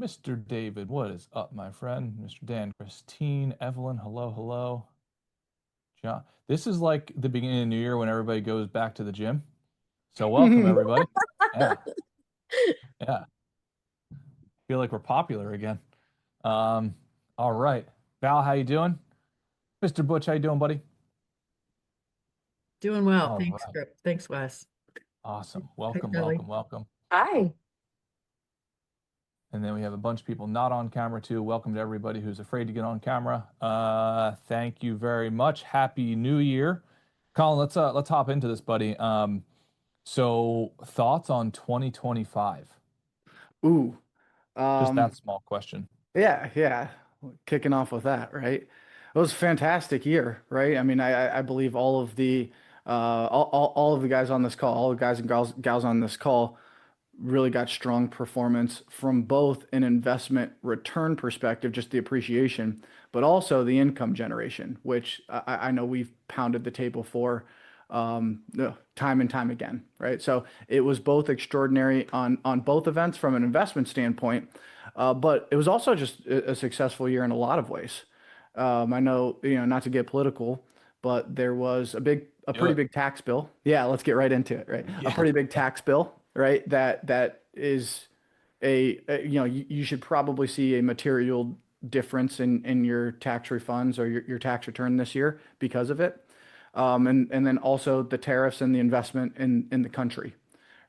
Mr. David, what is up, my friend? Mr. Dan, Christine, Evelyn, hello, hello. John, this is like the beginning of the new year when everybody goes back to the gym. So welcome, everybody. Yeah, yeah. Feel like we're popular again. Um, all right. Val, how you doing? Mr. Butch, how you doing, buddy? Doing well. All Thanks, right. Thanks, Wes. Awesome. Hi, Welcome, Kelly. welcome, welcome. Hi. And then we have a bunch of people not on camera too. Welcome to everybody who's afraid to get on camera. Thank you very much. Happy New Year. Colin, let's hop into this, buddy. So thoughts on 2025? Ooh, Just that um, small question. yeah. Kicking off with that, right? It was a fantastic year, right? I mean, I believe all of the all of the guys on this call, all the guys and gals on this call really got strong performance from both an investment return perspective, just the appreciation, but also the income generation, which I know we've pounded the table for no, time and time again, right? So it was both extraordinary on both events from an investment standpoint, but it was also just a successful year in a lot of ways. I know, not to get political, but there was a Do pretty it. big tax bill. Yeah, let's get right into it, right? A Yeah. pretty big tax bill, right? That is you should probably see a material difference in your tax refunds or your tax return this year because of it. And then also the tariffs and the investment in the country,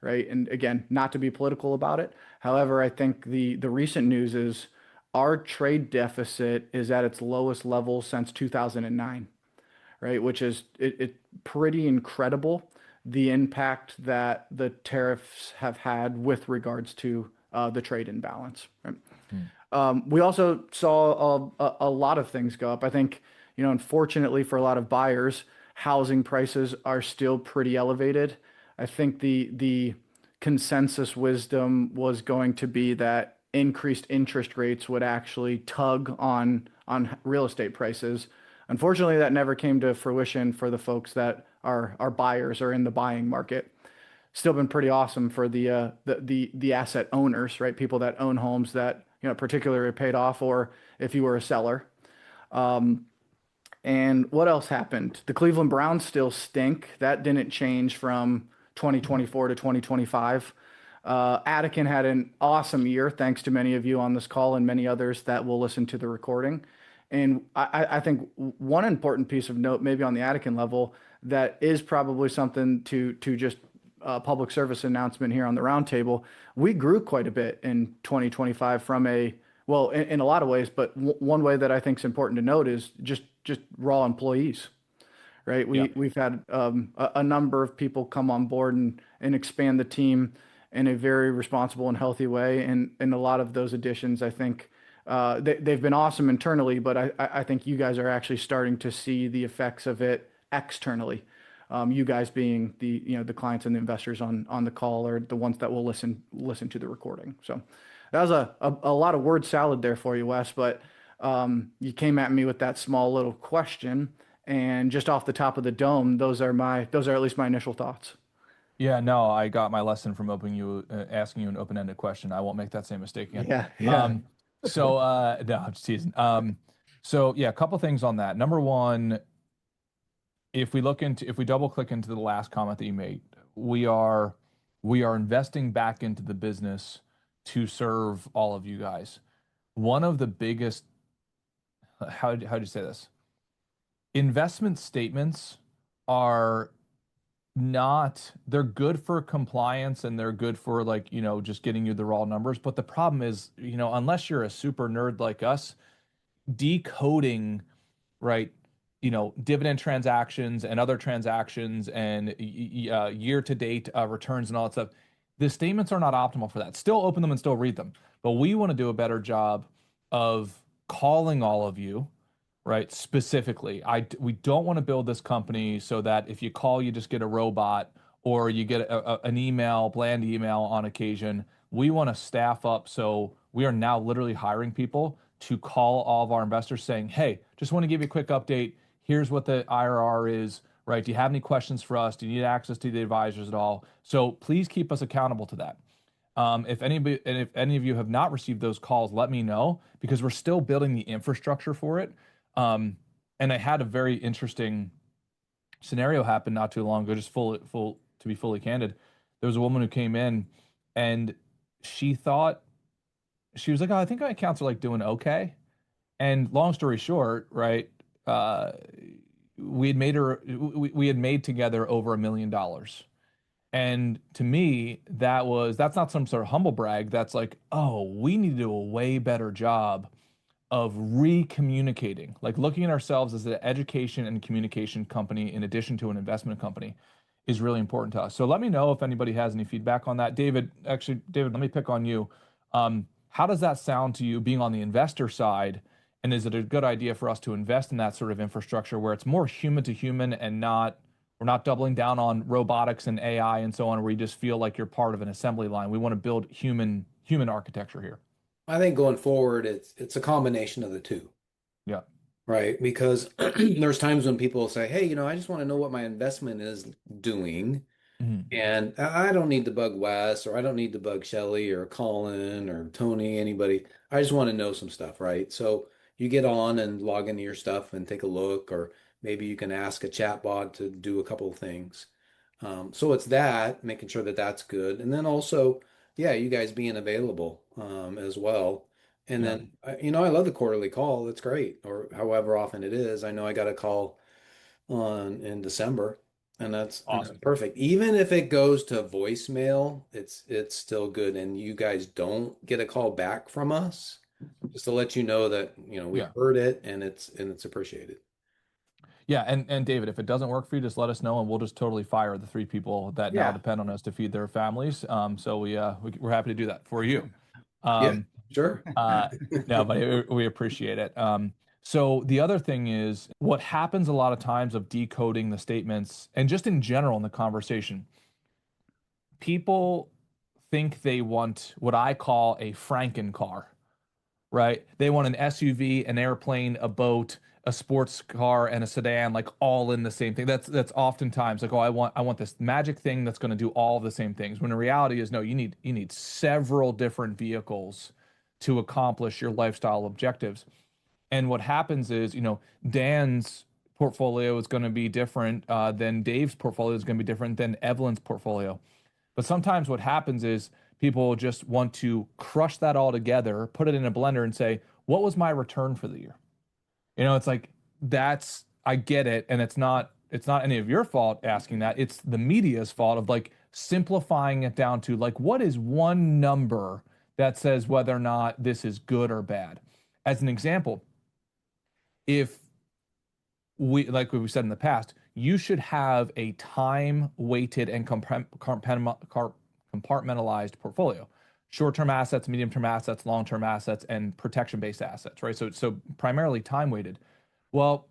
right? And again, not to be political about it. However, I think the recent news is our trade deficit is at its lowest level since 2009, right? Which is it pretty incredible the impact that the tariffs have had with regards to the trade imbalance, right? Hmm. We also saw a lot of things go up. I think, unfortunately for a lot of buyers, housing prices are still pretty elevated. I think the consensus wisdom was going to be that increased interest rates would actually tug on real estate prices. Unfortunately, that never came to fruition for the folks that are buyers or in the buying market. Still been pretty awesome for the asset owners, right? People that own homes that, particularly are paid off, or if you were a seller. And what else happened? The Cleveland Browns still stink. That didn't change from 2024 to 2025. Attican had an awesome year, thanks to many of you on this call and many others that will listen to the recording. And I think one important piece of note, maybe on the Attican level, that is probably something to just public service announcement here on the roundtable. We grew quite a bit in 2025 from well, in a lot of ways, but one way that I think is important to note is just raw employees, right? Yeah. We've had a number of people come on board and expand the team in a very responsible and healthy way. And a lot of those additions, I think, they've been awesome internally, but I think you guys are actually starting to see the effects of it externally. You guys being the clients and the investors on the call, or the ones that will listen to the recording. So that was a lot of word salad there for you, Wes, but you came at me with that small little question, and just off the top of the dome, those are at least my initial thoughts. Yeah, no, I got my lesson from asking you an open-ended question. I won't make that same mistake again. Yeah. Um, no, I'm just teasing. So yeah, a couple things on that. Number one, if we double click into the last comment that you made, we are we are investing back into the business to serve all of you guys. One of the biggest, how do you say this? Investment statements are not, they're good for compliance and they're good for, like, just getting you the raw numbers. But the problem is, unless you're a super nerd like us, decoding, right, dividend transactions and other transactions and year to date returns and all that stuff, the statements are not optimal for that. Still open them and still read them. But we want to do a better job of calling all of you, right? Specifically, we don't want to build this company so that if you call, you just get a robot, or you get an email, bland email on occasion. We want to staff up, so we are now literally hiring people to call all of our investors saying, "Hey, just want to give you a quick update. Here's what the IRR is, right? Do you have any questions for us? Do you need access to the advisors at all?" So please keep us accountable to that. If any of you have not received those calls, let me know because we're still building the infrastructure for it. Um, and I had a very interesting scenario happen not too long ago, just full to be fully candid. There was a woman who came in and she thought she was like, "Oh, I think my accounts are like doing okay." And long story short, right? Uh, we had made together over $1 million. And to me, that's not some sort of humble brag. That's like, oh, we need to do a way better job of re-communicating, like looking at ourselves as an education and communication company in addition to an investment company is really important to us. So let me know if anybody has any feedback on that. David, let me pick on you. How does that sound to you being on the investor side? And is it a good idea for us to invest in that sort of infrastructure where it's more human to human and we're not doubling down on robotics and AI and so on, where you just feel like you're part of an assembly line. We want to build human architecture here. I think going forward, it's a combination of the two, Yeah. right? Because there's times when people say, "Hey, I just want to know what my investment is doing." Mhm. And I don't need to bug Wes, or I don't need to bug Shelly or Colin or Tony, anybody. I just want to know some stuff, right? So you get on and log into your stuff and take a look, or maybe you can ask a chatbot to do a couple of things. So it's that, making sure that that's good. And then also, yeah, you guys being available as well. And Yeah. then, I love the quarterly call. It's great, or however often it is. I know I got a call on in December, and that's Awesome. perfect. Even if it goes to voicemail, it's still good. And you guys don't get a call back from us, just to let you know that we Yeah. heard it and it's appreciated. Yeah. And David, if it doesn't work for you, just let us know and we'll just totally fire the three people that now Yeah. depend on us to feed their families. So we're happy to do that for you. Yeah, Um, sure. uh, no, but we appreciate it. So the other thing is what happens a lot of times of decoding the statements and just in general in the conversation, people think they want what I call a Franken car, right? They want an SUV, an airplane, a boat, a sports car, and a sedan, like all in the same thing. That's oftentimes like, oh, I want this magic thing that's going to do all the same things. When the reality is, no, you need several different vehicles to accomplish your lifestyle objectives. And what happens is, Dan's portfolio is going to be different than Dave's portfolio is going to be different than Evelyn's portfolio. But sometimes what happens is people just want to crush that all together, put it in a blender and say, what was my return for the year? It's like I get it. And it's not any of your fault asking that. It's the media's fault of like simplifying it down to like, what is one number that says whether or not this is good or bad? As an example, if like we said in the past, you should have a time weighted and compartmentalized portfolio. Short-term assets, medium-term assets, long-term assets, and protection-based assets, right? So primarily time weighted. Well,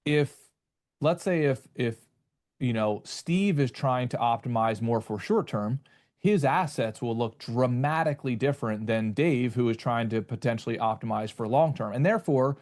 if let's say if Steve is trying to optimize more for short term, his assets will look dramatically different than Dave, who is trying to potentially optimize for long term. And therefore,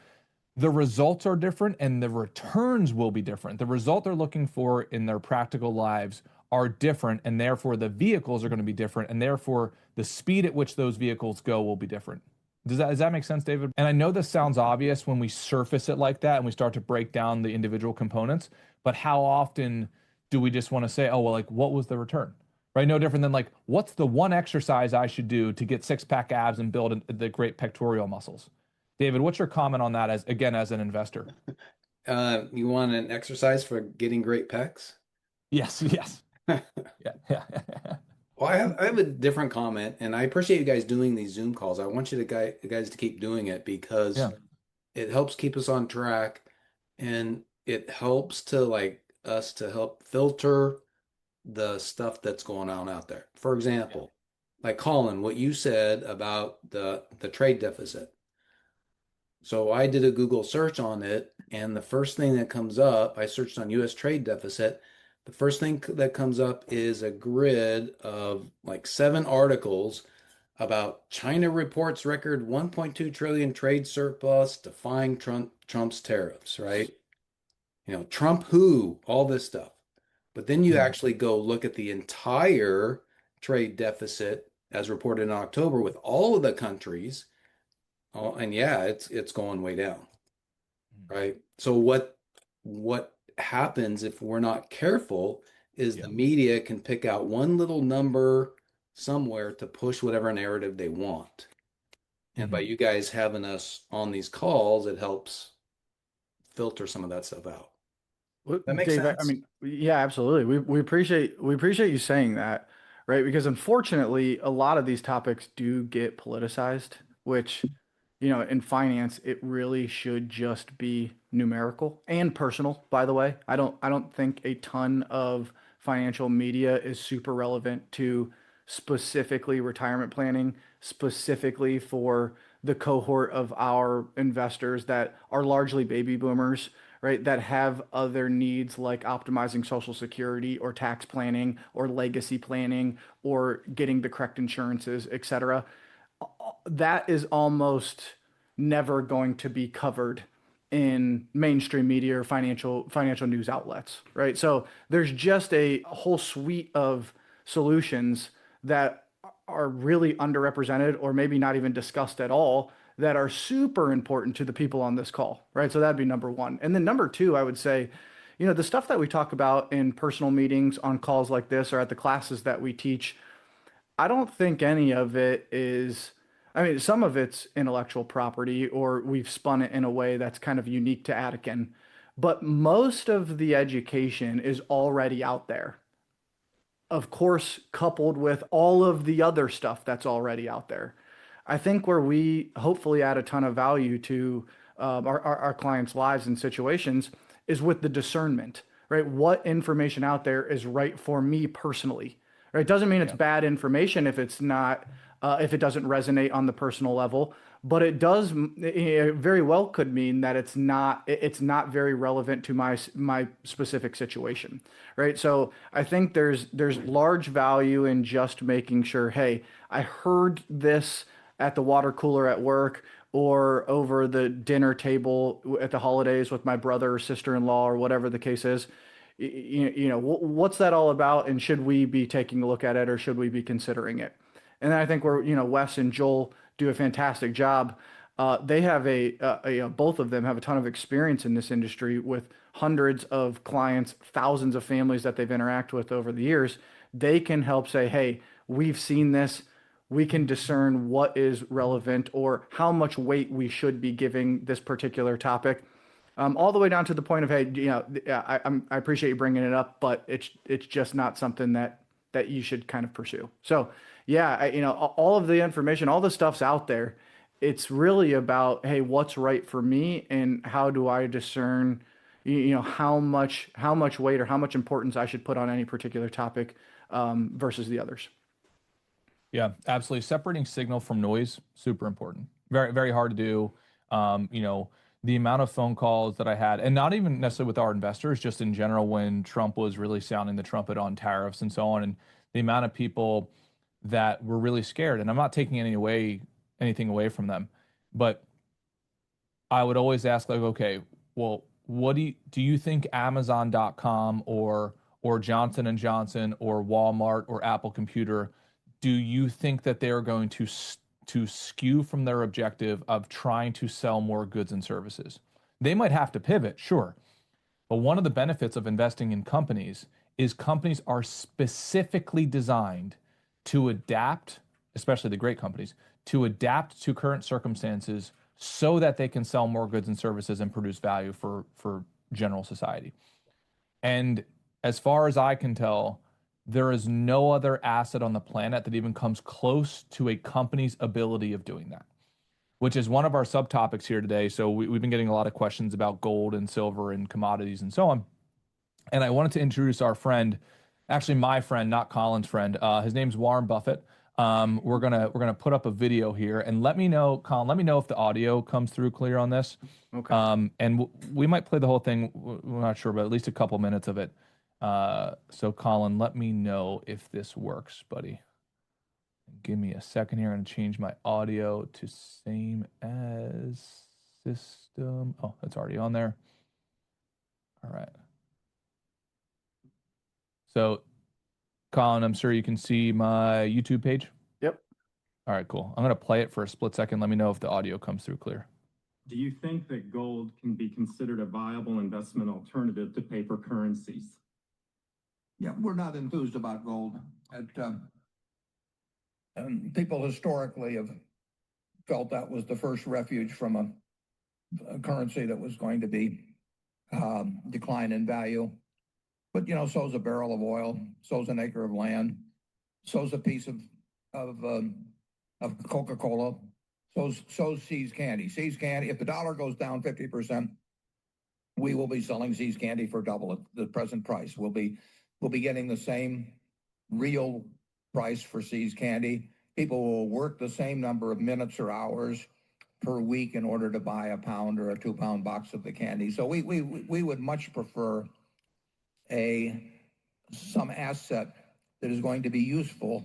the results are different and the returns will be different. The result they're looking for in their practical lives are different, and therefore the vehicles are going to be different, and therefore the speed at which those vehicles go will be different. Does that make sense, David? And I know this sounds obvious when we surface it like that and we start to break down the individual components, but how often do we just want to say, oh, well, like, what was the return? Right? No different than like, what's the one exercise I should do to get six-pack abs and build the great pectoral muscles? David, what's your comment on that as an investor? You want an exercise for getting great pecs? Yes, yes. Yeah, yeah. Well, I have a different comment, and I appreciate you guys doing these Zoom calls. I want you guys to keep doing it because Yeah. it helps keep us on track, and it helps to like us to help filter the stuff that's going on out there. For Yeah. example, like Colin, what you said about the trade deficit. So I did a Google search on it, and the first thing that comes up, I searched on US trade deficit. The first thing that comes up is a grid of like 7 articles about China reports record 1.2 trillion trade surplus, defying Trump's tariffs, right? Trump who, all this stuff. But then you Mhm. actually go look at the entire trade deficit as reported in October with all of the countries. Oh, and yeah, it's going way down, right? So what happens if we're not careful is Yeah. the media can pick out one little number somewhere to push whatever narrative they want. And by Mhm. you guys having us on these calls, it helps filter some of that stuff out. Well, That makes Dave, I sense? mean, yeah, absolutely. We appreciate you saying that, right? Because unfortunately, a lot of these topics do get politicized, which, in finance, it really should just be numerical and personal, by the way. I don't think a ton of financial media is super relevant to specifically retirement planning, specifically for the cohort of our investors that are largely baby boomers, right? That have other needs like optimizing Social Security or tax planning or legacy planning or getting the correct insurances, et cetera. That is almost never going to be covered in mainstream media or financial news outlets, right? So there's just a whole suite of solutions that are really underrepresented or maybe not even discussed at all that are super important to the people on this call, right? So that'd be number one. And then number two, I would say, the stuff that we talk about in personal meetings on calls like this or at the classes that we teach, I don't think any of it is, I mean, some of it's intellectual property or we've spun it in a way that's kind of unique to Attican, but most of the education is already out there. Of course, coupled with all of the other stuff that's already out there. I think where we hopefully add a ton of value to our clients' lives and situations is with the discernment, right? What information out there is right for me personally, right? Doesn't mean it's Yeah. bad information if it's not, if it doesn't resonate on the personal level, but it very well could mean that it's not very relevant to my specific situation, right? So I think there's large value in just making sure, hey, I heard this at the water cooler at work or over the dinner table at the holidays with my brother or sister-in-law or whatever the case is. What's that all about? And should we be taking a look at it or should we be considering it? And then I think Wes and Joel do a fantastic job. They have both of them have a ton of experience in this industry with hundreds of clients, thousands of families that they've interacted with over the years. They can help say, hey, we've seen this. We can discern what is relevant or how much weight we should be giving this particular topic. All the way down to the point of, hey, I appreciate you bringing it up, but it's just not something that you should kind of pursue. So, yeah, all of the information, all the stuff's out there. It's really about, hey, what's right for me and how do I discern, how much weight or how much importance I should put on any particular topic versus the others. Yeah, absolutely. Separating signal from noise, super important. Very, very hard to do. The amount of phone calls that I had, and not even necessarily with our investors, just in general, when Trump was really sounding the trumpet on tariffs and so on, and the amount of people that were really scared. And I'm not taking anything away from them, but I would always ask, like, okay, well, what do you think Amazon.com or Johnson and Johnson or Walmart or Apple Computer, do you think that they are going to skew from their objective of trying to sell more goods and services? They might have to pivot, sure, but one of the benefits of investing in companies is companies are specifically designed to adapt, especially the great companies, to adapt to current circumstances so that they can sell more goods and services and produce value for general society. And as far as I can tell, there is no other asset on the planet that even comes close to a company's ability of doing that, which is one of our subtopics here today. So we've been getting a lot of questions about gold and silver and commodities and so on. And I wanted to introduce our friend, actually my friend, not Colin's friend. His name's Warren Buffett. We're gonna put up a video here and let me know, Colin. Let me know if the audio comes through clear on this. Okay. And we might play the whole thing. We're not sure, but at least a couple minutes of it. So Colin, let me know if this works, buddy. Give me a second here and change my audio to same as system. Oh, it's already on there. All right. So, Colin, I'm sure you can see my YouTube page. Yep. All right, cool. I'm going to play it for a split second. Let me know if the audio comes through clear. Do you think that gold can be considered a viable investment alternative to paper currencies? Yeah, we're not enthused about gold. And people historically have felt that was the first refuge from a currency that was going to be decline in value. But so's a barrel of oil, so's an acre of land, so's a piece of Coca-Cola, so's See's candy. See's candy. If the dollar goes down 50%, we will be selling See's candy for double the present price. We'll be getting the same real price for See's candy. People will work the same number of minutes or hours per week in order to buy a pound or a 2-pound box of the candy. So we would much prefer some asset that is going to be useful,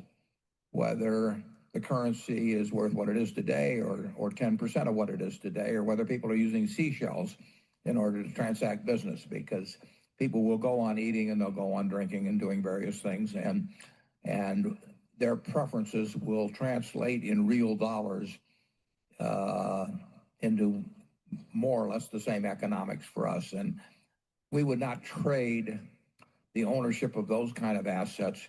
whether the currency is worth what it is today or 10% of what it is today, or whether people are using seashells in order to transact business, because people will go on eating and they'll go on drinking and doing various things, and their preferences will translate in real dollars into more or less the same economics for us. And we would not trade the ownership of those kind of assets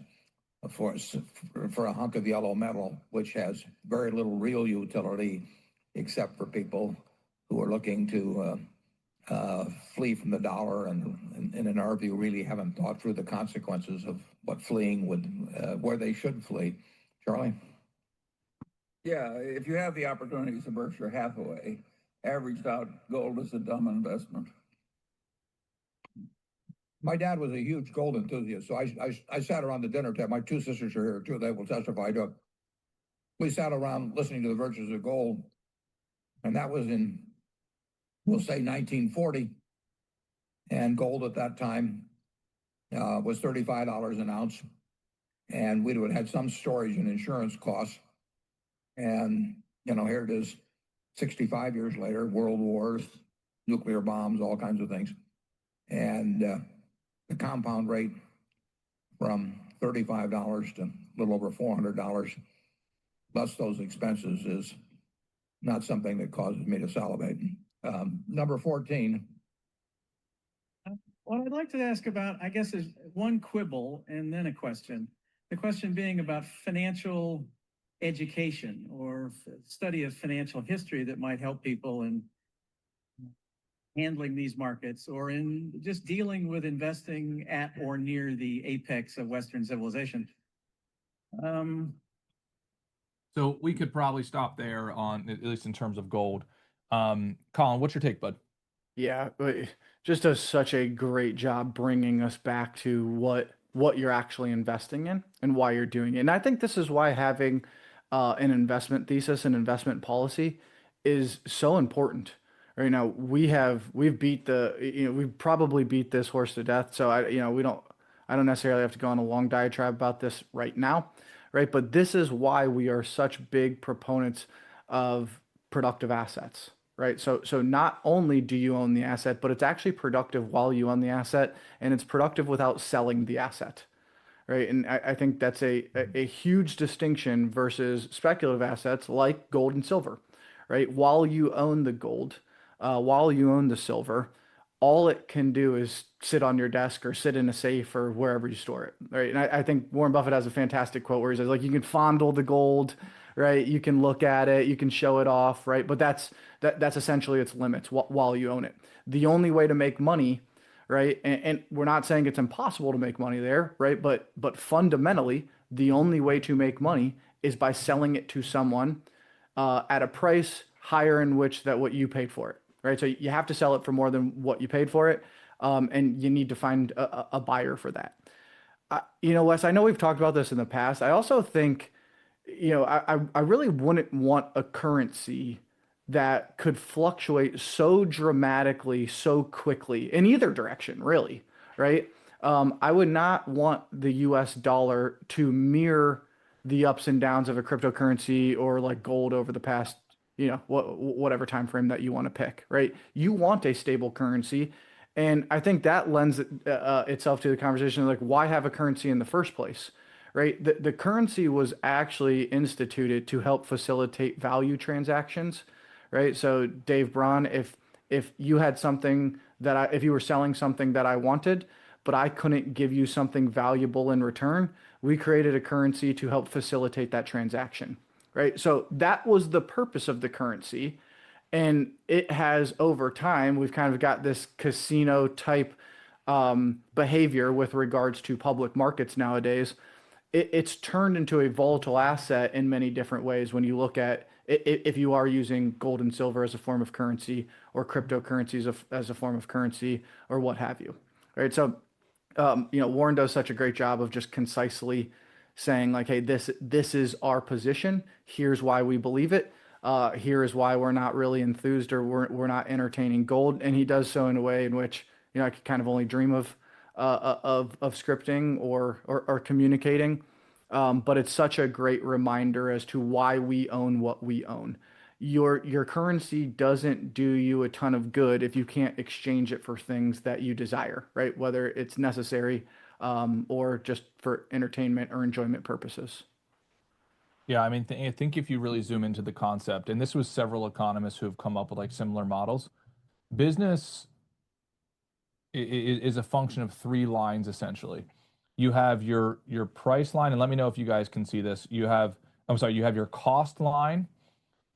for a hunk of yellow metal, which has very little real utility except for people who are looking to flee from the dollar, and in our view, really haven't thought through the consequences of what fleeing would, where they should flee. Charlie? Yeah, if you have the opportunities of Berkshire Hathaway, averaged out, gold is a dumb investment. My dad was a huge gold enthusiast, so I sat around the dinner table. My two sisters are here too; they will testify to it. We sat around listening to the virtues of gold, and that was in, we'll say, 1940. And gold at that time was $35 an ounce, and we would have had some storage and insurance costs. And here it is, 65 years later, world wars, nuclear bombs, all kinds of things, and the compound rate from $35 to a little over $400, plus those expenses, is not something that causes me to salivate. Number 14. What I'd like to ask about, I guess, is one quibble and then a question. The question being about financial education or study of financial history that might help people in handling these markets or in just dealing with investing at or near the apex of Western civilization. So we could probably stop there on, at least in terms of gold. Colin, what's your take, bud? Yeah, but just does such a great job bringing us back to what you're actually investing in and why you're doing it. And I think this is why having an investment thesis and investment policy is so important. Right now, we've probably beat this horse to death. So I don't necessarily have to go on a long diatribe about this right now, right? But this is why we are such big proponents of productive assets, right? So not only do you own the asset, but it's actually productive while you own the asset, and it's productive without selling the asset, right? And I think that's a huge distinction versus speculative assets like gold and silver, right? While you own the gold, while you own the silver, all it can do is sit on your desk or sit in a safe or wherever you store it, right? And I think Warren Buffett has a fantastic quote where he says, like, you can fondle the gold, right? You can look at it, you can show it off, right? But that's essentially its limits while you own it. The only way to make money, right? And we're not saying it's impossible to make money there, right? But fundamentally, the only way to make money is by selling it to someone at a price higher in which that what you paid for it, right? So you have to sell it for more than what you paid for it, and you need to find a buyer for that. Wes, I know we've talked about this in the past. I also think, I really wouldn't want a currency that could fluctuate so dramatically, so quickly in either direction, really, right? I would not want the US dollar to mirror the ups and downs of a cryptocurrency or like gold over the past, whatever time frame that you want to pick, right? You want a stable currency. And I think that lends itself to the conversation of like, why have a currency in the first place, right? The currency was actually instituted to help facilitate value transactions, right? So Dave Braun, if you had something that if you were selling something that I wanted, but I couldn't give you something valuable in return, we created a currency to help facilitate that transaction, right? So that was the purpose of the currency. And it has, over time, we've kind of got this casino type behavior with regards to public markets nowadays. It's turned into a volatile asset in many different ways when you look at if you are using gold and silver as a form of currency or cryptocurrencies as a form of currency or what have you. Right. So, Warren does such a great job of just concisely saying like, hey, this is our position. Here's why we believe it. Here is why we're not really enthused or we're not entertaining gold. And he does so in a way in which, I could kind of only dream of scripting or communicating. But it's such a great reminder as to why we own what we own. Your currency doesn't do you a ton of good if you can't exchange it for things that you desire, right? Whether it's necessary or just for entertainment or enjoyment purposes. Yeah, I mean, I think if you really zoom into the concept, and this was several economists who have come up with like similar models, business is a function of three lines essentially. You have your price line, and let me know if you guys can see this. You have your cost line,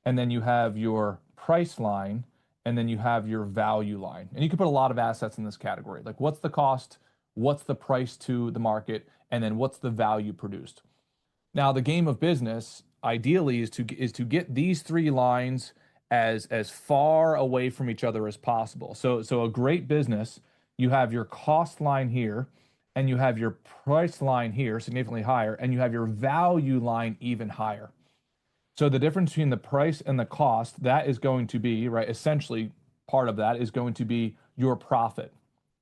and then you have your price line, and then you have your value line. And you can put a lot of assets in this category. Like what's the cost, what's the price to the market, and then what's the value produced. Now, the game of business ideally is to get these three lines as far away from each other as possible. So a great business, you have your cost line here, and you have your price line here, significantly higher, and you have your value line even higher. So the difference between the price and the cost, that is going to be, right, essentially part of that is going to be your profit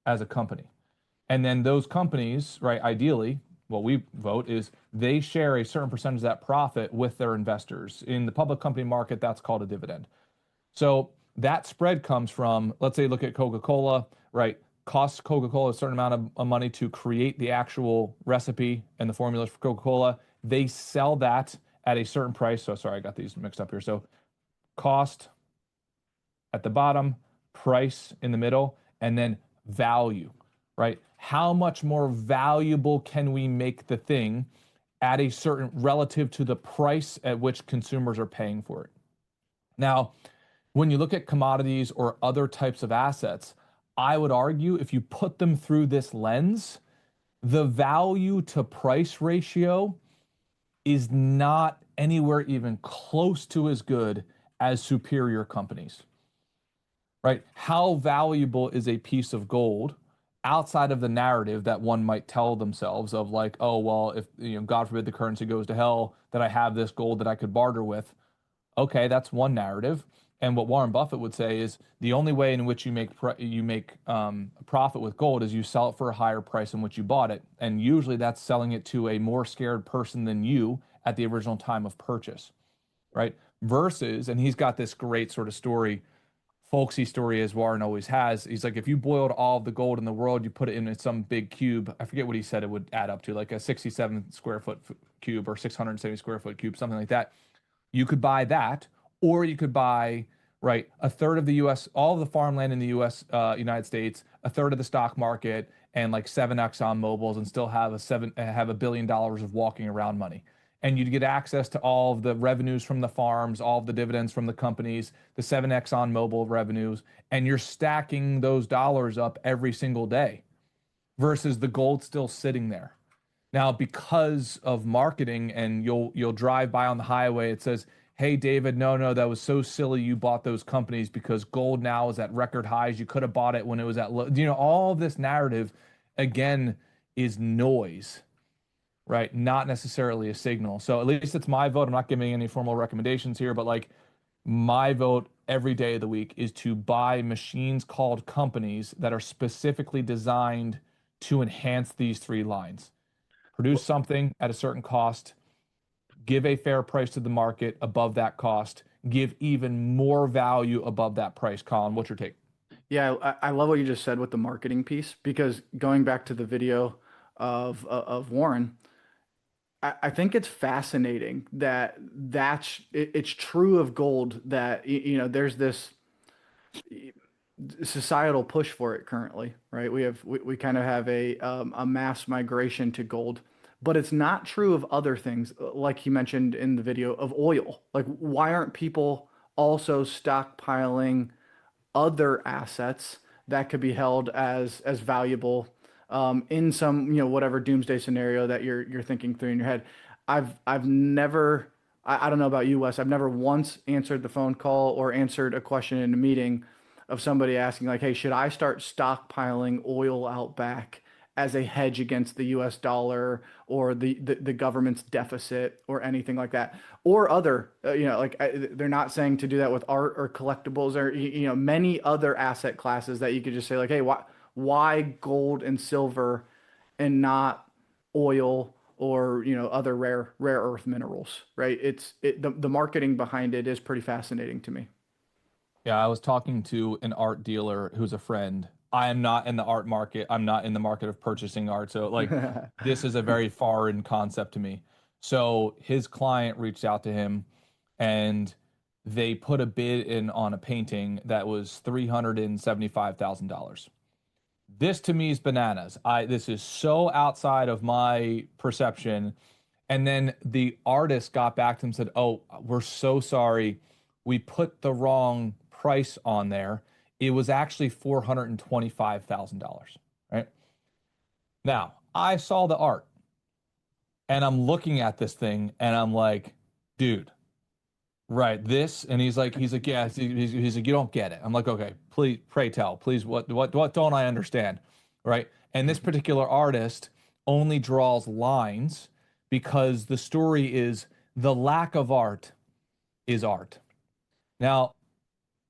as a company. And then those companies, right, ideally, what we vote is they share a certain percentage of that profit with their investors. In the public company market, that's called a dividend. So that spread comes from, let's say, look at Coca-Cola, right? Costs Coca-Cola a certain amount of money to create the actual recipe and the formulas for Coca-Cola. They sell that at a certain price. So sorry, I got these mixed up here. So cost at the bottom, price in the middle, and then value, right? How much more valuable can we make the thing at a certain relative to the price at which consumers are paying for it? Now, when you look at commodities or other types of assets, I would argue if you put them through this lens, the value to price ratio is not anywhere even close to as good as superior companies, right? How valuable is a piece of gold outside of the narrative that one might tell themselves of like, oh, well, if, God forbid the currency goes to hell, that I have this gold that I could barter with. Okay, that's one narrative. And what Warren Buffett would say is the only way in which you make a profit with gold is you sell it for a higher price than which you bought it, and usually that's selling it to a more scared person than you at the original time of purchase, right? Versus, and he's got this great sort of story, folksy story as Warren always has. He's like, if you boiled all of the gold in the world, you put it in some big cube. I forget what he said it would add up to, like a 67 square foot cube or 670 square foot cube, something like that. You could buy that, or you could buy, right, a third of the U.S., all of the farmland in the U.S., United States, a third of the stock market, and like 7 Exxon Mobils, and still have $1 billion of walking around money. And you'd get access to all of the revenues from the farms, all of the dividends from the companies, the 7 Exxon Mobil revenues, and you're stacking those dollars up every single day versus the gold still sitting there. Now, because of marketing, and you'll drive by on the highway, it says, "Hey, David, no, that was so silly. You bought those companies because gold now is at record highs. You could have bought it when it was at low." All of this narrative, again, is noise, right? Not necessarily a signal. So at least it's my vote. I'm not giving any formal recommendations here, but like my vote every day of the week is to buy machines called companies that are specifically designed to enhance these three lines. Produce something at a certain cost, give a fair price to the market above that cost, give even more value above that price. Colin, what's your take? Yeah, I love what you just said with the marketing piece, because going back to the video of Warren, I think it's fascinating that it's true of gold that there's this societal push for it currently, right? We kind of have a mass migration to gold, but it's not true of other things, like you mentioned in the video of oil. Like, why aren't people also stockpiling other assets that could be held as valuable in some whatever doomsday scenario that you're thinking through in your head. I've never I don't know about you, Wes. I've never once answered the phone call or answered a question in a meeting of somebody asking like, "Hey, should I start stockpiling oil out back as a hedge against the U.S. dollar or the government's deficit or anything like that?" Or other, they're not saying to do that with art or collectibles or many other asset classes that you could just say like, "Hey, why gold and silver and not oil or other rare earth minerals?" Right? The marketing behind it is pretty fascinating to me. Yeah, I was talking to an art dealer who's a friend. I am not in the art market. I'm not in the market of purchasing art. So, like, this is a very foreign concept to me. So, his client reached out to him and they put a bid in on a painting that was $375,000. This to me is bananas. This is so outside of my perception. And then the artist got back to him and said, "Oh, we're so sorry. We put the wrong price on there. It was actually $425,000." Right? Now, I saw the art and I'm looking at this thing and I'm like, dude, right, this, and he's like, yeah, he's like, you don't get it. I'm like, okay, please, pray tell, please, what don't I understand, right? And this particular artist only draws lines because the story is the lack of art is art. Now,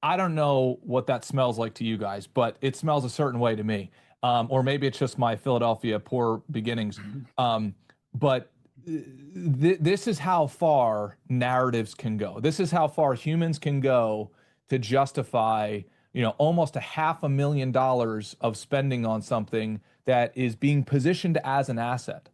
I don't know what that smells like to you guys, but it smells a certain way to me. Or maybe it's just my Philadelphia poor beginnings. But this is how far narratives can go. This is how far humans can go to justify, almost $500,000 of spending on something that is being positioned as an asset.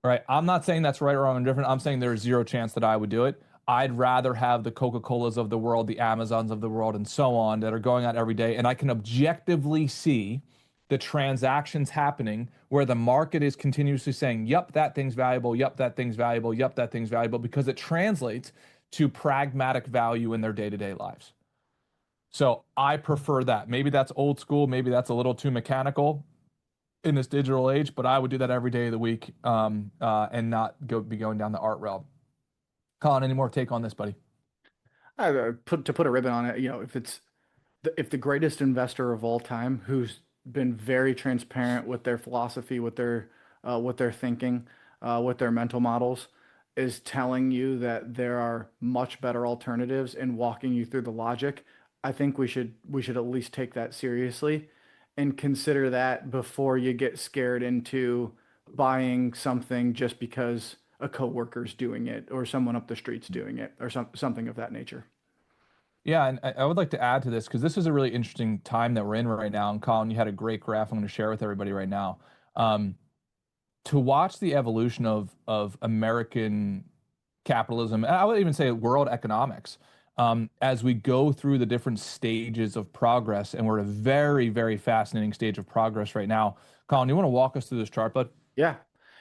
Right. I'm not saying that's right or wrong or different. I'm saying there's zero chance that I would do it. I'd rather have the Coca-Colas of the world, the Amazons of the world, and so on that are going out every day. And I can objectively see the transactions happening where the market is continuously saying, yep, that thing's valuable. Yep, that thing's valuable. Yep, that thing's valuable, because it translates to pragmatic value in their day-to-day lives. So I prefer that. Maybe that's old school. Maybe that's a little too mechanical in this digital age, but I would do that every day of the week, and not be going down the art realm. Colin, any more take on this, buddy? To put a ribbon on it, if the greatest investor of all time, who's been very transparent with their philosophy, with their thinking, with their mental models, is telling you that there are much better alternatives and walking you through the logic, I think we should at least take that seriously and consider that before you get scared into buying something just because a coworker's doing it or someone up the street's doing it or something of that nature. Yeah, and I would like to add to this because this is a really interesting time that we're in right now. And Colin, you had a great graph I'm going to share with everybody right now. To watch the evolution of American capitalism, and I would even say world economics, as we go through the different stages of progress, and we're at a very, very fascinating stage of progress right now. Colin, you want to walk us through this chart, bud? Yeah.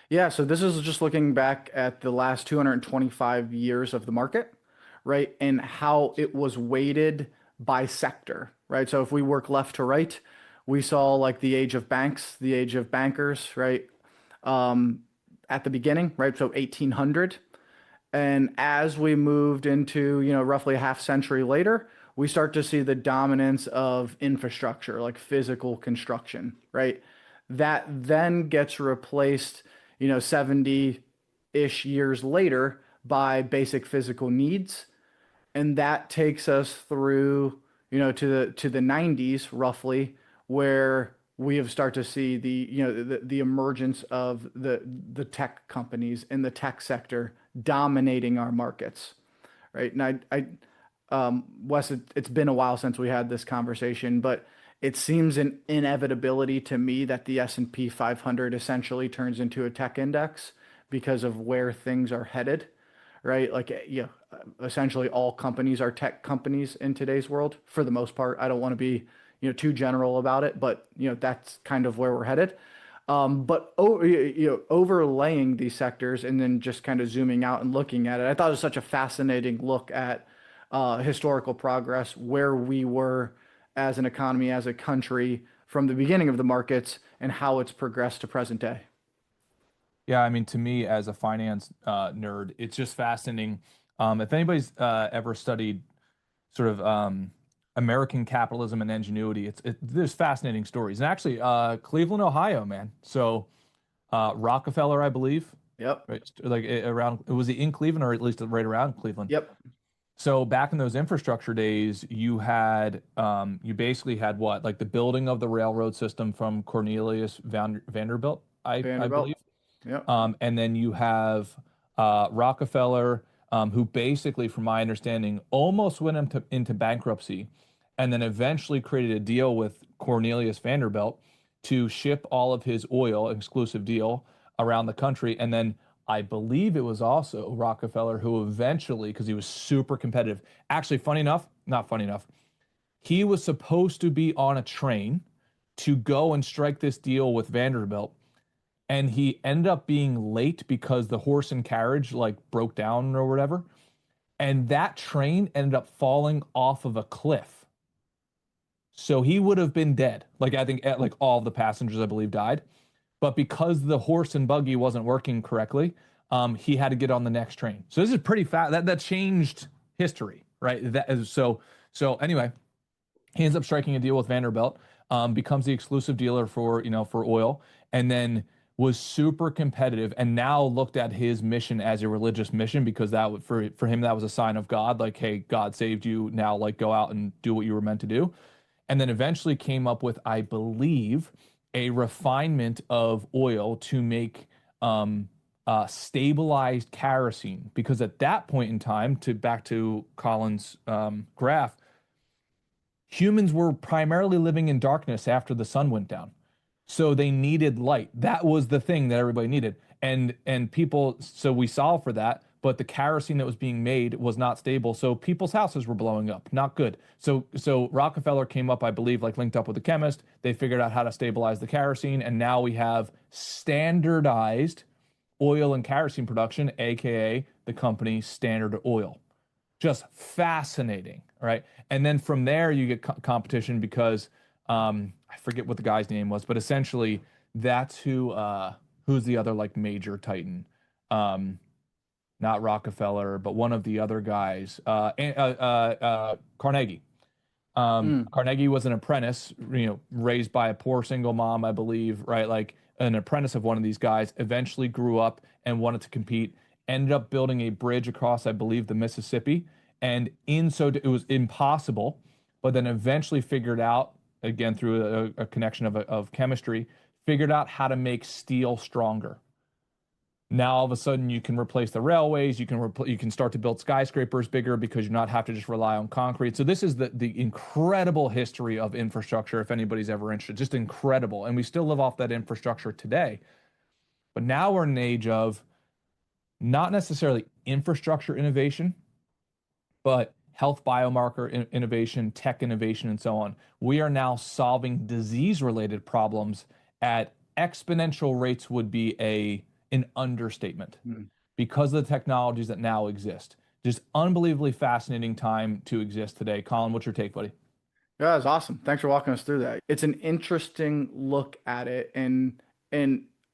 Yeah. So this is just looking back at the last 225 years of the market, right? And how it was weighted by sector, right? So if we work left to right, we saw like the age of banks, the age of bankers, right? At the beginning, right? So 1800. And as we moved into, roughly a half century later, we start to see the dominance of infrastructure, like physical construction, right? That then gets replaced, 70-ish years later by basic physical needs. And that takes us through, to the 90s roughly, where we have started to see the emergence of the tech companies in the tech sector dominating our markets, right? And Wes, it's been a while since we had this conversation, but it seems an inevitability to me that the S&P 500 essentially turns into a tech index because of where things are headed, right? Like, essentially all companies are tech companies in today's world for the most part. I don't want to be, too general about it, but that's kind of where we're headed. But overlaying these sectors and then just kind of zooming out and looking at it, I thought it was such a fascinating look at historical progress, where we were as an economy, as a country from the beginning of the markets, and how it's progressed to present day. Yeah, I mean, to me as a finance nerd, it's just fascinating. If anybody's ever studied sort of American capitalism and ingenuity, there's fascinating stories. And actually, Cleveland, Ohio, man. So Rockefeller, I believe, Yep. right? Like around, was he in Cleveland or at least right around Cleveland? Yep. So back in those infrastructure days, you basically had what, like the building of the railroad system from Cornelius Vanderbilt, I Vanderbilt. believe. Yep. And then you have Rockefeller, who basically, from my understanding, almost went into bankruptcy and then eventually created a deal with Cornelius Vanderbilt to ship all of his oil, exclusive deal, around the country. And then I believe it was also Rockefeller who eventually, because he was super competitive, actually, funny enough, not funny enough, he was supposed to be on a train to go and strike this deal with Vanderbilt, and he ended up being late because the horse and carriage like broke down or whatever, and that train ended up falling off of a cliff, so he would have been dead. Like, I think like all of the passengers, I believe, died, but because the horse and buggy wasn't working correctly, he had to get on the next train. So this is pretty fast. That changed history, right? That is so anyway, he ends up striking a deal with Vanderbilt, becomes the exclusive dealer for for oil, and then was super competitive. And now looked at his mission as a religious mission, because that would, for him, that was a sign of God. Like, hey, God saved you. Now, like, go out and do what you were meant to do. And then eventually came up with, I believe, a refinement of oil to make stabilized kerosene. Because at that point in time, to back to Colin's graph, humans were primarily living in darkness after the sun went down. So they needed light. That was the thing that everybody needed. And people, so we solved for that, but the kerosene that was being made was not stable. So people's houses were blowing up. Not good. So Rockefeller came up, I believe, like linked up with a chemist. They figured out how to stabilize the kerosene, and now we have standardized oil and kerosene production, aka the company Standard Oil. Just fascinating, right? And then from there you get competition, because I forget what the guy's name was, but essentially that's who's the other like major titan, not Rockefeller, but one of the other guys, Carnegie. Mm. Carnegie was an apprentice, raised by a poor single mom, I believe, right? Like an apprentice of one of these guys, eventually grew up and wanted to compete, ended up building a bridge across, I believe, the Mississippi. And it was impossible, but then eventually figured out, again, through a connection of chemistry, figured out how to make steel stronger. Now all of a sudden you can replace the railways, you can start to build skyscrapers bigger, because you not have to just rely on concrete. So this is the incredible history of infrastructure, if anybody's ever interested. Just incredible. And we still live off that infrastructure today. But now we're in an age of not necessarily infrastructure innovation, but health biomarker innovation, tech innovation, and so on. We are now solving disease-related problems at exponential rates, would be an understatement, because of the technologies that now exist. Just unbelievably fascinating time to exist today. Colin, what's your take, buddy? Yeah, that's awesome. Thanks for walking us through that. It's an interesting look at it, and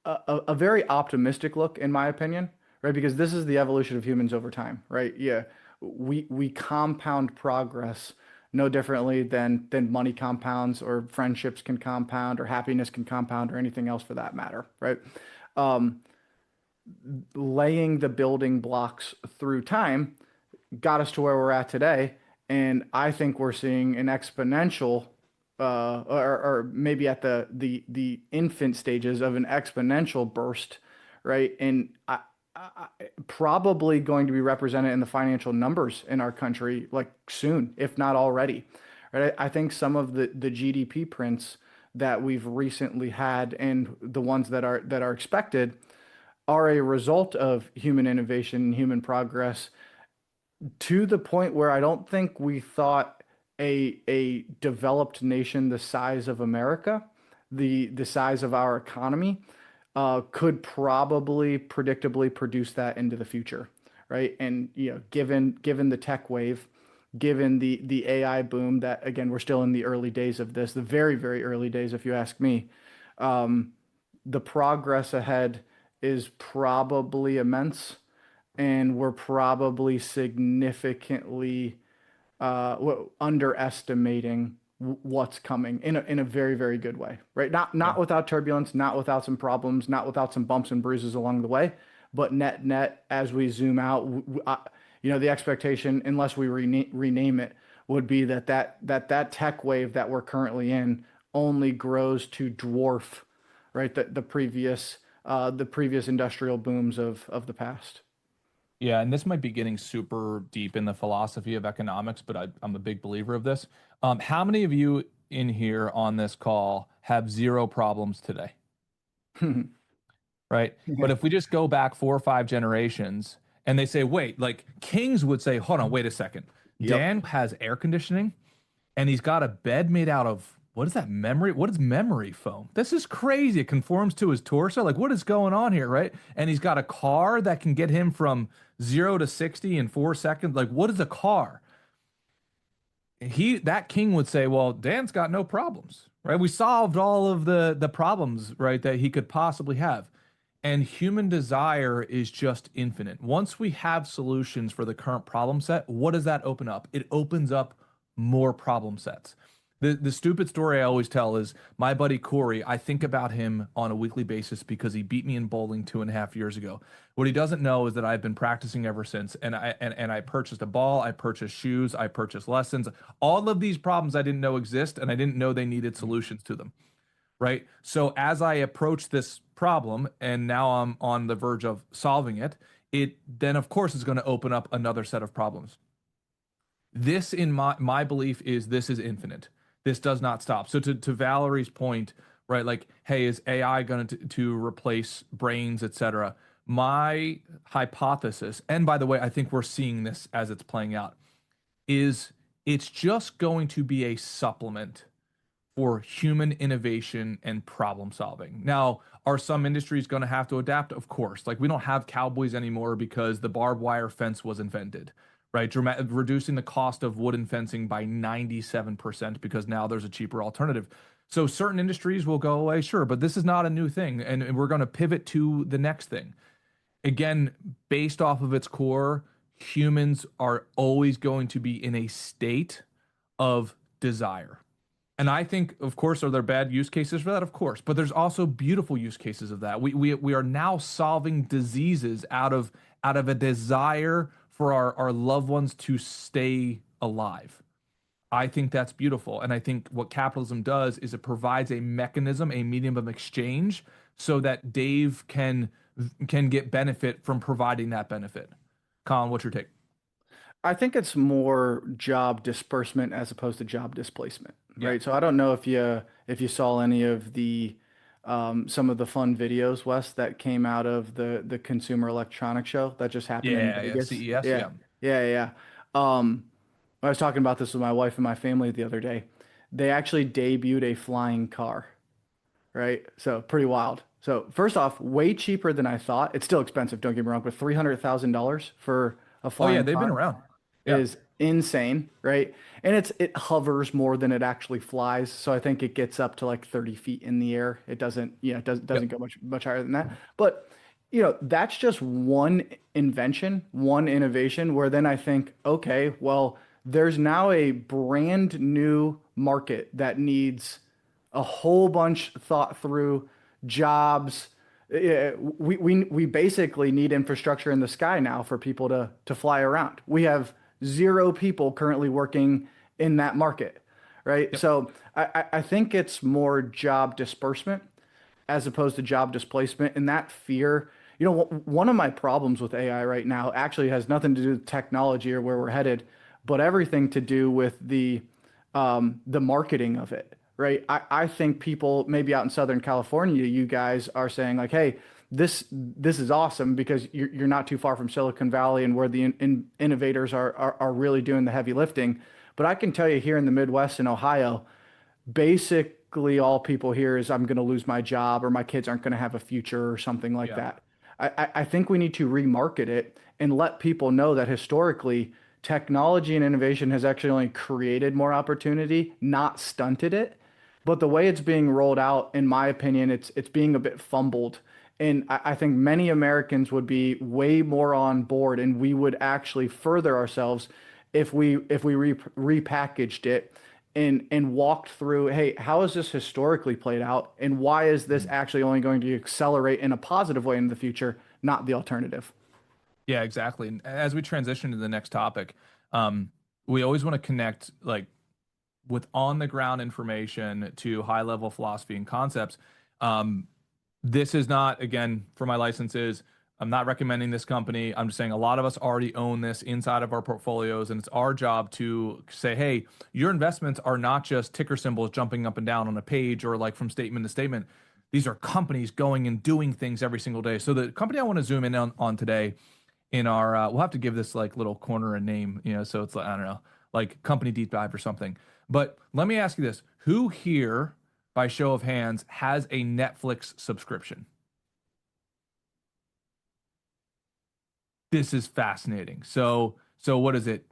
a very optimistic look, in my opinion, right? Because this is the evolution of humans over time, right? Yeah, we compound progress no differently than money compounds, or friendships can compound, or happiness can compound, or anything else for that matter, right? Um, Laying the building blocks through time got us to where we're at today. And I think we're seeing an exponential, or maybe at the infant stages of an exponential burst, right? And probably going to be represented in the financial numbers in our country, like soon, if not already, right? I think some of the GDP prints that we've recently had, and the ones that are expected, are a result of human innovation and human progress to the point where I don't think we thought a developed nation the size of America, the size of our economy, could probably predictably produce that into the future, right? And given the tech wave, given the AI boom, that again we're still in the early days of this, the very early days, if you ask me. The progress ahead is probably immense, and we're probably significantly underestimating what's coming in a very good way, right? Not Yeah. without turbulence, not without some problems, not without some bumps and bruises along the way, but net as we zoom out, the expectation, unless we rename it, would be that tech wave that we're currently in only grows to dwarf, right, the previous industrial booms of the past. Yeah, and this might be getting super deep in the philosophy of economics, but I'm a big believer of this. How many of you in here on this call have zero problems today? Right? But Yeah. if we just go back 4 or 5 generations and they say, wait, like kings would say, hold on, wait a second. Yep. Dan has air conditioning and he's got a bed made out of what is that memory? What is memory foam? This is crazy. It conforms to his torso. Like, what is going on here, right? And he's got a car that can get him from 0 to 60 in 4 seconds. Like, what is a car? That king would say, well, Dan's got no problems, right? We solved all of the problems, right, that he could possibly have. And human desire is just infinite. Once we have solutions for the current problem set, what does that open up? It opens up more problem sets. The stupid story I always tell is my buddy Corey. I think about him on a weekly basis because he beat me in bowling 2.5 years ago. What he doesn't know is that I've been practicing ever since, and I purchased a ball, I purchased shoes, I purchased lessons. All of these problems I didn't know exist, and I didn't know they needed solutions to them, right? So as I approach this problem, and now I'm on the verge of solving it, it then of course is going to open up another set of problems. This, in my belief, is this is infinite. This does not stop. So to Valerie's point, right? Like, hey, is AI going to replace brains, etc.? My hypothesis, and by the way, I think we're seeing this as it's playing out, is it's just going to be a supplement for human innovation and problem solving. Now, are some industries going to have to adapt? Of course. Like we don't have cowboys anymore because the barbed wire fence was invented, right? Reducing the cost of wooden fencing by 97% because now there's a cheaper alternative. So certain industries will go away, sure, but this is not a new thing. And we're going to pivot to the next thing. Again, based off of its core, humans are always going to be in a state of desire. And I think, of course, are there bad use cases for that? Of course, but there's also beautiful use cases of that. We are now solving diseases out of a desire for our loved ones to stay alive. I think that's beautiful, and I think what capitalism does is it provides a mechanism, a medium of exchange, so that Dave can get benefit from providing that benefit. Colin, what's your take? I think it's more job disbursement as opposed to job displacement, Yeah. right? So I don't know if you saw any of the some of the fun videos, Wes, that came out of the Consumer Electronics Show that just happened in Yeah, Vegas. CES, Yeah, yeah. yeah. I was talking about this with my wife and my family the other day. They actually debuted a flying car, right? So pretty wild. So first off, way cheaper than I thought. It's still expensive, don't get me wrong, but $300,000 for a Oh yeah, flying they've been car around. Yeah. is insane, right? And it hovers more than it actually flies. So I think it gets up to like 30 feet in the air. It doesn't, it doesn't Yep. go much higher than that. But that's just one invention, one innovation where then I think, okay, well, there's now a brand new market that needs a whole bunch thought through jobs. Yeah, we basically need infrastructure in the sky now for people to fly around. We have zero people currently working in that market, right? Yep. So I think it's more job disbursement as opposed to job displacement. And that fear, one of my problems with AI right now actually has nothing to do with technology or where we're headed, but everything to do with the marketing of it, right? I think people maybe out in Southern California, you guys are saying like, hey, this is awesome because you're not too far from Silicon Valley and where the innovators are really doing the heavy lifting. But I can tell you here in the Midwest in Ohio, basically all people hear is I'm going to lose my job or my kids aren't going to have a future or something like Yeah. that. I think we need to remarket it and let people know that historically technology and innovation has actually only created more opportunity, not stunted it. But the way it's being rolled out, in my opinion, it's being a bit fumbled. And I think many Americans would be way more on board, and we would actually further ourselves if we repackaged it and walked through, hey, how has this historically played out, and why is this actually only going to accelerate in a positive way in the future, not the alternative? Yeah, exactly. And as we transition to the next topic, we always want to connect like with on the ground information to high level philosophy and concepts. This is not, again, for my licenses, I'm not recommending this company. I'm just saying a lot of us already own this inside of our portfolios, and it's our job to say, hey, your investments are not just ticker symbols jumping up and down on a page or like from statement to statement. These are companies going and doing things every single day. So the company I want to zoom in on today in our, we'll have to give this like little corner a name, so it's like, I don't know, like company deep dive or something. But let me ask you this. Who here, by show of hands, has a Netflix subscription? This is fascinating. So what is it?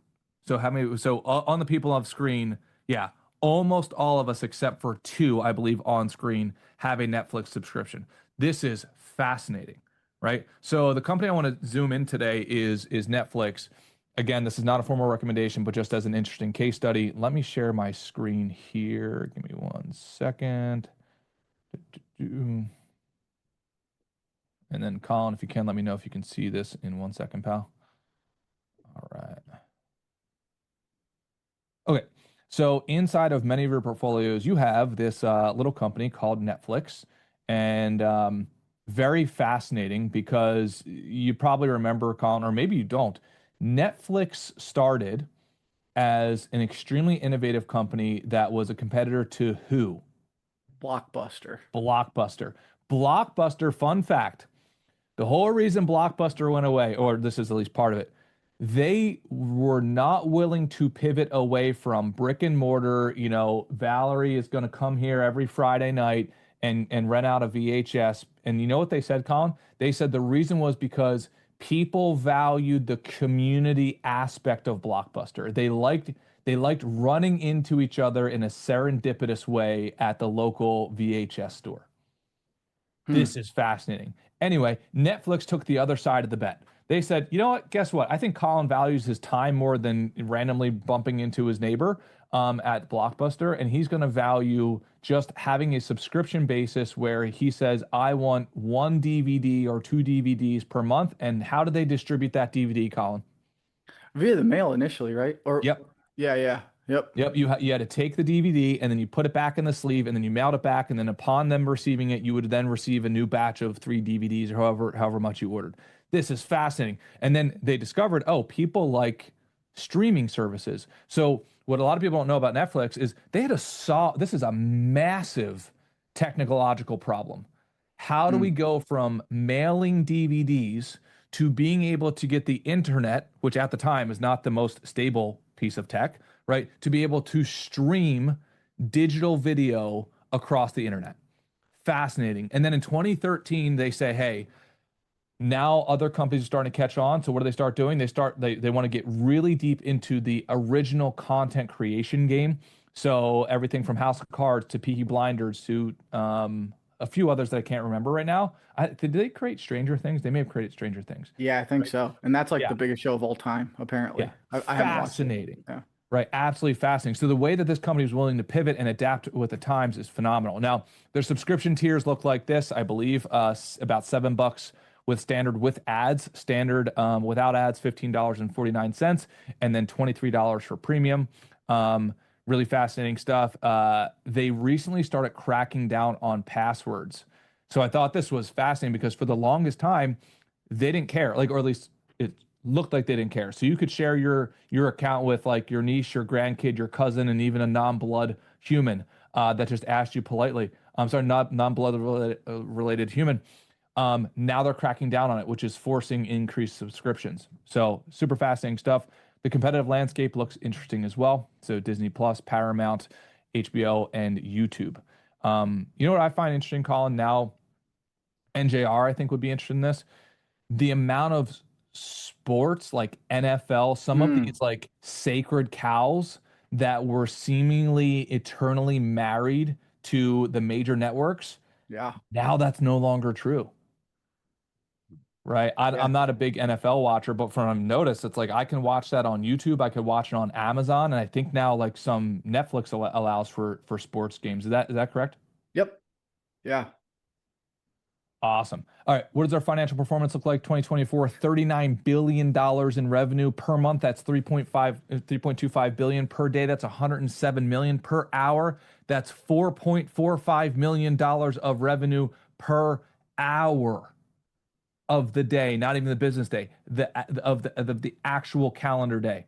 So how many? So on the people on screen, yeah, almost all of us except for two, I believe, on screen have a Netflix subscription. This is fascinating, right? So the company I want to zoom in today is Netflix. Again, this is not a formal recommendation, but just as an interesting case study. Let me share my screen here. Give me 1 second. And then Colin, if you can, let me know if you can see this in 1 second, pal. All right. Okay. So inside of many of your portfolios, you have this little company called Netflix, and very fascinating because you probably remember, Colin, or maybe you don't. Netflix started as an extremely innovative company that was a competitor to who? Blockbuster. Blockbuster. Blockbuster, fun fact, the whole reason Blockbuster went away, or this is at least part of it, they were not willing to pivot away from brick and mortar. Valerie is going to come here every Friday night and rent out a VHS. And you know what they said, Colin? They said the reason was because people valued the community aspect of Blockbuster. They liked running into each other in a serendipitous way at the local VHS store. This is fascinating. Anyway, Netflix took the other side of the bet. They said, you know what? Guess what? I think Colin values his time more than randomly bumping into his neighbor at Blockbuster. And he's going to value just having a subscription basis where he says, I want 1 DVD or 2 DVDs per month. And how do they distribute that DVD, Colin? Via the mail initially, right? Or Yep. yeah. Yep. Yep, you had to take the DVD and then you put it back in the sleeve and then you mailed it back, and then upon them receiving it, you would then receive a new batch of 3 DVDs or however much you ordered. This is fascinating. And then they discovered, oh, people like streaming services. So what a lot of people don't know about Netflix is they had to solve, this is a massive technological problem. How do we go from mailing DVDs to being able to get the internet, which at the time is not the most stable piece of tech, right? To be able to stream digital video across the internet. Fascinating. And then in 2013, they say, hey, now other companies are starting to catch on. So what do they start doing? They want to get really deep into the original content creation game. So everything from House of Cards to Peaky Blinders to a few others that I can't remember right now. Did they create Stranger Things? They may have created Stranger Things. Yeah, I think so. And that's like Yeah. the biggest show of all time, apparently. Yeah. I haven't watched it. Fascinating. Yeah. Right. Absolutely fascinating. So the way that this company is willing to pivot and adapt with the times is phenomenal. Now, their subscription tiers look like this, I believe, about $7 with ads, standard without ads, $15.49, and then $23 for premium. Really fascinating stuff. They recently started cracking down on passwords. So I thought this was fascinating because for the longest time, they didn't care, or at least it looked like they didn't care. So you could share your account with like your niece, your grandkid, your cousin, and even a non-blood human that just asked you politely. I'm sorry, not non-blood related human. Now they're cracking down on it, which is forcing increased subscriptions. So super fascinating stuff. The competitive landscape looks interesting as well. So Disney Plus, Paramount, HBO, and YouTube. You know what I find interesting, Colin? Now, NJR, I think, would be interested in this. The amount of sports like NFL, some of these like sacred cows that were seemingly eternally married to the major networks. Yeah. Now that's no longer true. Right. Yeah. I'm not a big NFL watcher, but from what I've noticed, it's like I can watch that on YouTube. I could watch it on Amazon. And I think now like some Netflix allows for sports games. Is that correct? Yep. Yeah. Awesome. All right. What does our financial performance look like? 2024, $39 billion in revenue per month. That's 3.25 billion per day. That's 107 million per hour. That's $4.45 million of revenue per hour of the day, not even the business day, of the actual calendar day.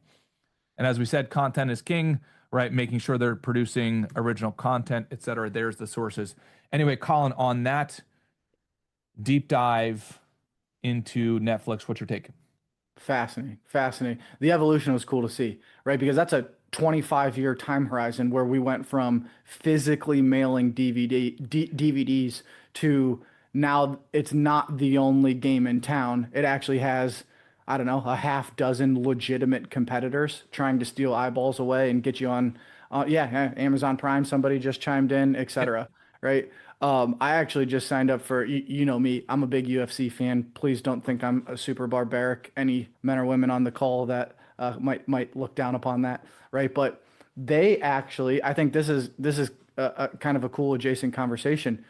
And as we said, content is king, right? Making sure they're producing original content, et cetera. There's the sources. Anyway, Colin, on that deep dive into Netflix, what's your take? Fascinating. Fascinating. The evolution was cool to see, right? Because that's a 25-year time horizon where we went from physically mailing DVDs to now it's not the only game in town. It actually has, I don't know, a half dozen legitimate competitors trying to steal eyeballs away and get you on, Amazon Prime, somebody just chimed in, etc. Right? I actually just signed up for, you know me, I'm a big UFC fan. Please don't think I'm a super barbaric. Any men or women on the call that might look down upon that, right? But they actually, I think this is a kind of a cool adjacent conversation.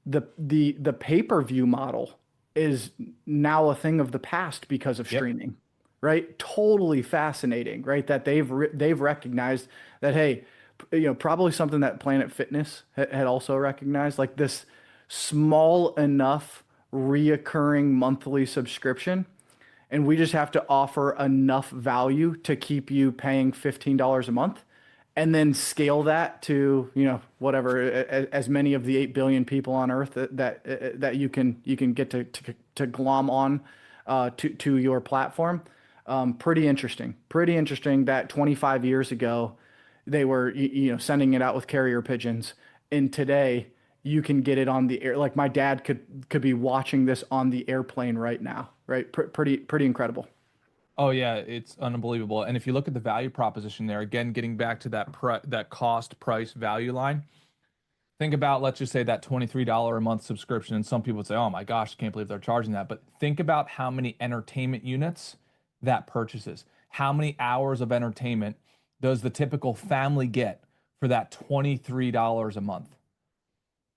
The pay-per-view model is now a thing of the past because of streaming, right? Totally fascinating, right? That they've recognized that, hey, probably something that Planet Fitness had also recognized, like this small enough reoccurring monthly subscription, and we just have to offer enough value to keep you paying $15 a month, and then scale that to whatever, as many of the 8 billion people on Earth that you can get to glom on to your platform. Pretty interesting. Pretty interesting that 25 years ago they were sending it out with carrier pigeons, and today you can get it on the air. Like my dad could be watching this on the airplane right now, right? Pretty incredible. Oh yeah, it's unbelievable. And if you look at the value proposition there, again, getting back to that cost price value line, think about, let's just say that $23 a month subscription. And some people would say, oh my gosh, I can't believe they're charging that. But think about how many entertainment units that purchases. How many hours of entertainment does the typical family get for that $23 a month?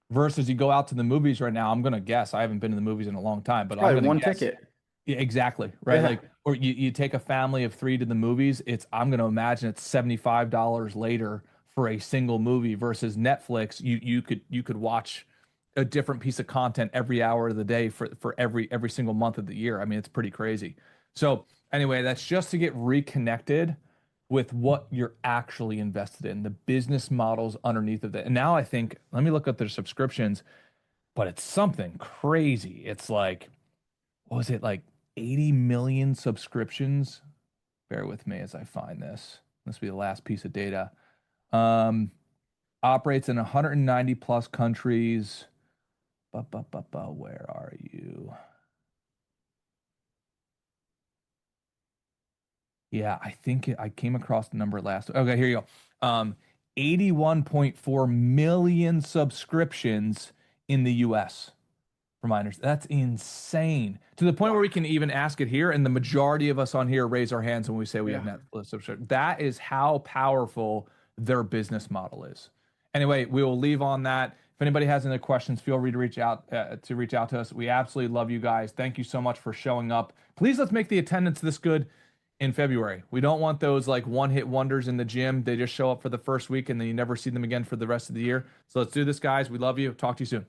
Versus you go out to the movies right now, I'm going to guess, I haven't been to the movies in a long time, but I'm Probably going one to guess. ticket. Yeah, exactly. Right. Yeah. Like, or you take a family of 3 to the movies, I'm going to imagine it's $75 later for a single movie versus Netflix. You could watch a different piece of content every hour of the day for every single month of the year. I mean, it's pretty crazy. So anyway, that's just to get reconnected with what you're actually invested in, the business models underneath of that. And now I think, let me look at their subscriptions, but it's something crazy. It's like, what was it, like 80 million subscriptions? Bear with me as I find this. This will be the last piece of data. Operates in 190 plus countries. Where are you? Yeah, I think I came across the number last. Okay, here you go. 81.4 million subscriptions in the US. From my understanding, that's insane. To the point where we can even ask it here, and the majority of us on here raise our hands when we say we have Netflix subscription. That is how powerful their business model is. Anyway, we will leave on that. If anybody has any questions, feel free to reach out to us. We absolutely love you guys. Thank you so much for showing up. Please, let's make the attendance this good in February. We don't want those like one-hit wonders in the gym. They just show up for the first week and then you never see them again for the rest of the year. So let's do this, guys. We love you. Talk to you soon.